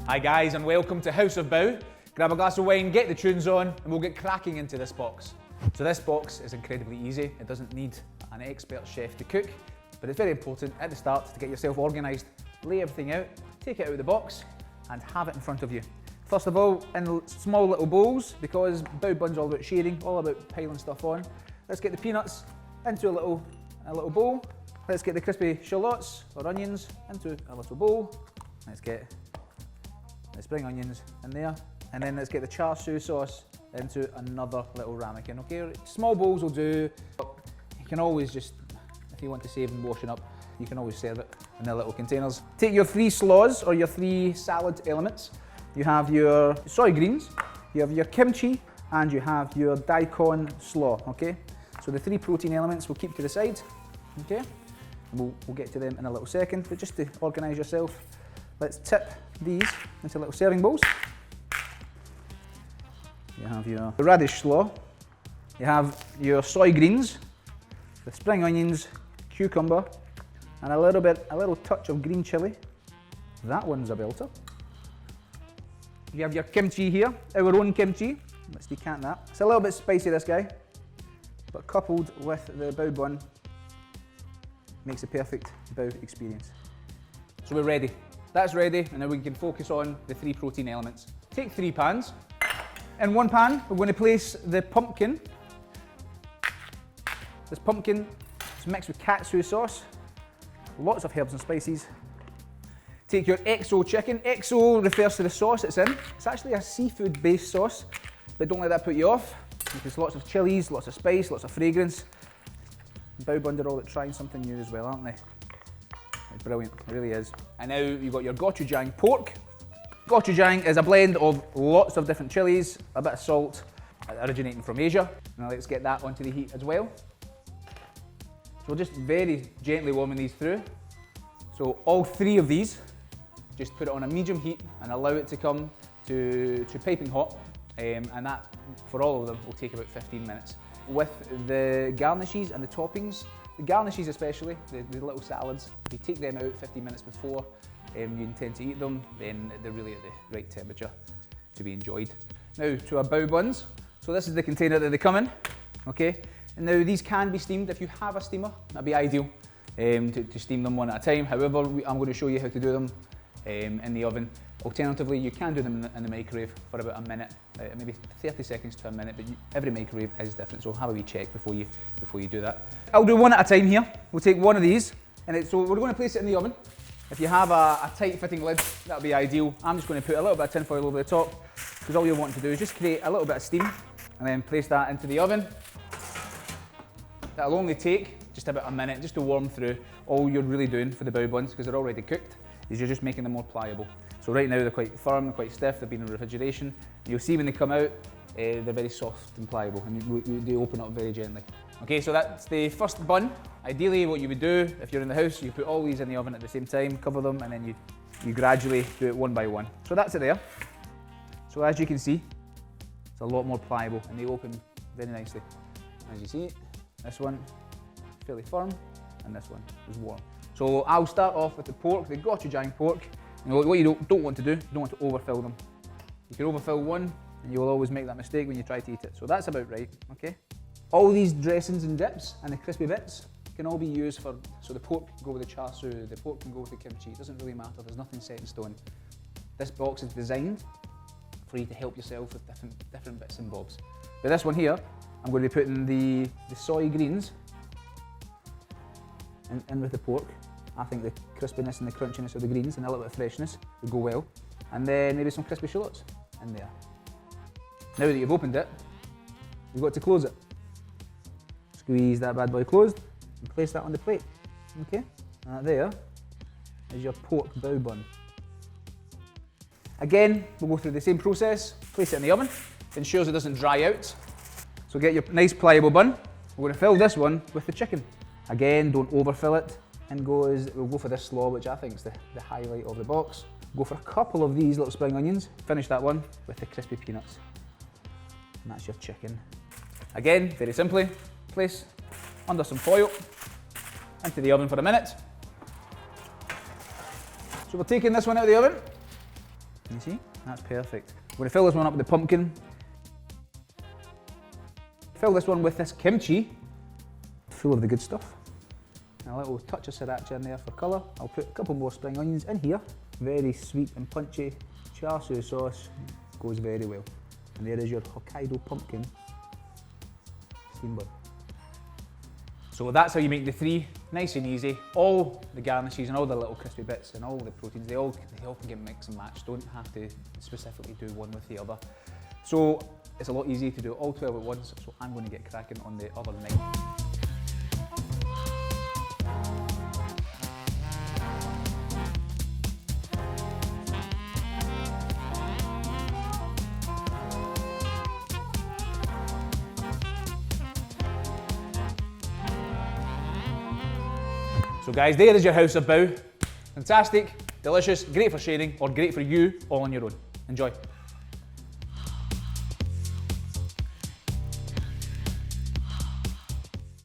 Hi guys and welcome to House of Bao. Grab a glass of wine, get the tunes on and we'll get cracking into this box. So this box is incredibly easy. It doesn't need an expert chef to cook, but it's very important at the start to get yourself organised, lay everything out, take it out of the box and have it in front of you. First of all, in small little bowls, because bao bun's all about sharing, all about piling stuff on. Let's get the peanuts into a little bowl. Let's get the crispy shallots or onions into a little bowl. Let's get the spring onions in there. And then let's get the char siu sauce into another little ramekin, okay? Small bowls will do. You can always just, if you want to save and washing up, you can always serve it in their little containers. Take your 3 slaws or your 3 salad elements. You have your soy greens, you have your kimchi, and you have your daikon slaw, okay? So the 3 protein elements we'll keep to the side, okay? We'll get to them in a little second, but just to organise yourself, let's tip these into little serving bowls. You have your radish slaw, you have your soy greens, the spring onions, cucumber, and a little touch of green chilli. That one's a belter. You have your kimchi here, our own kimchi. Let's decant that. It's a little bit spicy, this guy, but coupled with the bao bun, makes a perfect bao experience. So we're ready. That's ready, and now we can focus on the 3 protein elements. Take 3 pans. In one pan, we're going to place the pumpkin. This pumpkin is mixed with katsu sauce, lots of herbs and spices. Take your XO chicken. XO refers to the sauce it's in. It's actually a seafood-based sauce, but don't let that put you off. There's lots of chilies, lots of spice, lots of fragrance. Bao bun are all at trying something new as well, aren't they? It's brilliant, it really is. And now you've got your gochujang pork. Gochujang is a blend of lots of different chilies, a bit of salt, originating from Asia. Now let's get that onto the heat as well. So we're just very gently warming these through. So all 3 of these, just put it on a medium heat and allow it to come to piping hot. And that, for all of them, will take about 15 minutes. With the garnishes and the toppings, the garnishes especially, the little salads, if you take them out 15 minutes before you intend to eat them, then they're really at the right temperature to be enjoyed. Now to our bao buns. So this is the container that they come in, okay? And now these can be steamed. If you have a steamer, that'd be ideal to steam them one at a time. However, I'm going to show you how to do them in the oven. Alternatively, you can do them in the microwave for about a minute, maybe 30 seconds to a minute, but every microwave is different, so have a wee check before you do that. I'll do one at a time here. We'll take one of these, so we're going to place it in the oven. If you have a tight-fitting lid, that'll be ideal. I'm just going to put a little bit of tin foil over the top, because all you're wanting to do is just create a little bit of steam, and then place that into the oven. That'll only take just about a minute, just to warm through. All you're really doing for the bao buns, because they're already cooked, is you're just making them more pliable. So right now they're quite firm, they're quite stiff, they've been in refrigeration. You'll see when they come out, they're very soft and pliable, and they open up very gently. Okay, so that's the first bun. Ideally what you would do, if you're in the house, you put all these in the oven at the same time, cover them, and then you gradually do it one by one. So that's it there. So as you can see, it's a lot more pliable, and they open very nicely. As you see, this one, fairly firm, and this one is warm. So I'll start off with the pork, the gochujang pork. You know, what you don't want to do, you don't want to overfill them. You can overfill one, and you will always make that mistake when you try to eat it. So that's about right, okay? All these dressings and dips and the crispy bits can all be used for, so the pork can go with the char siu, the pork can go with the kimchi. It doesn't really matter, there's nothing set in stone. This box is designed for you to help yourself with different bits and bobs. But this one here, I'm going to be putting the soy greens in with the pork. I think the crispiness and the crunchiness of the greens and a little bit of freshness would go well. And then maybe some crispy shallots in there. Now that you've opened it, you've got to close it. Squeeze that bad boy closed and place that on the plate. Okay? And that there is your pork bao bun. Again, we'll go through the same process. Place it in the oven. It ensures it doesn't dry out. So get your nice pliable bun. We're going to fill this one with the chicken. Again, don't overfill it. And we'll go for this slaw, which I think is the highlight of the box. Go for a couple of these little spring onions. Finish that one with the crispy peanuts. And that's your chicken. Again, very simply, place under some foil, into the oven for a minute. So we're taking this one out of the oven. You see? That's perfect. We're going to fill this one up with the pumpkin. Fill this one with this kimchi, full of the good stuff. And a little touch of sriracha in there for colour. I'll put a couple more spring onions in here. Very sweet and punchy char siu sauce, goes very well. And there is your Hokkaido pumpkin steamboat. So that's how you make the three, nice and easy. All the garnishes and all the little crispy bits and all the proteins, they all can get mixed and matched. Don't have to specifically do one with the other. So it's a lot easier to do all 12 at once, so I'm going to get cracking on the other 9. So guys, there is your House of Bao. Fantastic, delicious, great for sharing, or great for you all on your own. Enjoy.